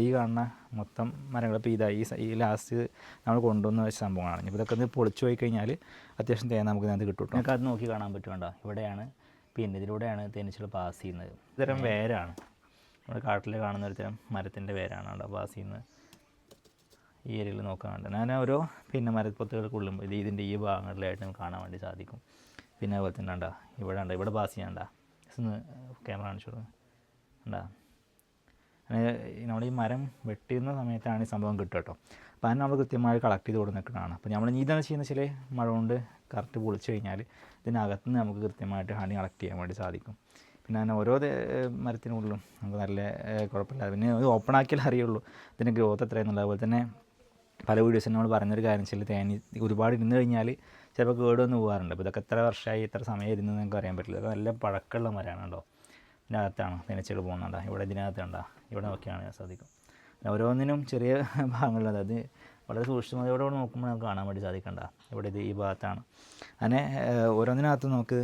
ഈ കാണുന്ന മൊത്തം മരങ്ങൾ ഇപ്പോൾ ഈ ലാസ്റ്റ് നമ്മൾ കൊണ്ടുവന്ന വെച്ച സംഭവമാണ്. ഇപ്പോൾ ഇതൊക്കെ ഒന്ന് പൊളിച്ചു പോയി കഴിഞ്ഞാൽ അത്യാവശ്യം തേൻ നമുക്ക് ഇതിനകത്ത് കിട്ടും. നിങ്ങൾക്ക് അത് നോക്കി കാണാൻ പറ്റുമോ? ഇവിടെയാണ് പിന്നെ ഇതിലൂടെയാണ് തേനീച്ചകൾ പാസ് ചെയ്യുന്നത്. ഇത്തരം വേരാണ് നമ്മുടെ കാട്ടിൽ കാണുന്ന ഒരു തരം മരത്തിൻ്റെ വേരാണ് അവിടെ പാസ് ചെയ്യുന്നത്. ഈ ഏരിയയിൽ നോക്കാറുണ്ട് ഞാൻ ഓരോ പിന്നെ മരപ്പൊത്തുകൾക്കുള്ളും ഇതിൻ്റെ ഈ ഭാഗങ്ങളിലായിട്ട് നമുക്ക് കാണാൻ വേണ്ടി സാധിക്കും. പിന്നെ അതുപോലെ തന്നെ ഉണ്ടാ ഇവിടെ പാസ് ചെയ്യാണ്ട ക്യാമറ കാണിച്ചു കൊടുക്കുക ഉണ്ടാ. നമ്മൾ ഈ മരം വെട്ടുന്ന സമയത്താണ് ഈ സംഭവം കിട്ടുക കേട്ടോ. അപ്പോൾ അതിന് നമ്മൾ കൃത്യമായി കളക്ട് ചെയ്ത് കൊടുക്കുന്നതാണ്. അപ്പോൾ നമ്മൾ ഇതാണ് ചെയ്യുന്ന വെച്ചാൽ മഴ കൊണ്ട് കറക്റ്റ് പൊളിച്ച് കഴിഞ്ഞാൽ ഇതിനകത്തുനിന്ന് നമുക്ക് കൃത്യമായിട്ട് ഹണി കളക്ട് ചെയ്യാൻ വേണ്ടി സാധിക്കും. പിന്നെ അങ്ങനെ ഓരോ മരത്തിനുള്ളിലും നമുക്ക് നല്ല കുഴപ്പമില്ല. പിന്നെ ഇത് ഓപ്പൺ ആക്കിയാൽ അറിയുള്ളൂ ഇതിൻ്റെ ഗ്രോത്ത് എത്രയെന്നുള്ളത്. അതുപോലെ തന്നെ പല വീഡിയോസിൽ നമ്മൾ പറഞ്ഞൊരു കാര്യം വെച്ചാൽ തേനി ഒരുപാട് ഇരുന്ന് കഴിഞ്ഞാൽ ചിലപ്പോൾ കേടുവന്ന് പോകാറുണ്ട്. അപ്പോൾ ഇതൊക്കെ എത്ര വർഷമായി എത്ര സമയം ഇരുന്ന് നമുക്ക് അറിയാൻ പറ്റില്ല. ഇതൊക്കെ നല്ല പഴക്കമുള്ള മരമാണ് കേട്ടോ. ഇതിനകത്താണ് തേനീച്ചകൾ പോകുന്നുണ്ടോ. ഇവിടെ ഇതിനകത്തുണ്ടോ, ഇവിടെ നോക്കിയാണ് സാധിക്കും. ഓരോന്നിനും ചെറിയ ഭാഗങ്ങളുള്ളത്. അത് വളരെ സൂക്ഷ്മതയോടെ നോക്കുമ്പോൾ നമുക്ക് കാണാൻ വേണ്ടി സാധിക്കണ്ട. ഇവിടെ ഈ ഭാഗത്താണ്. അങ്ങനെ ഓരോന്നിനകത്ത് നമുക്ക്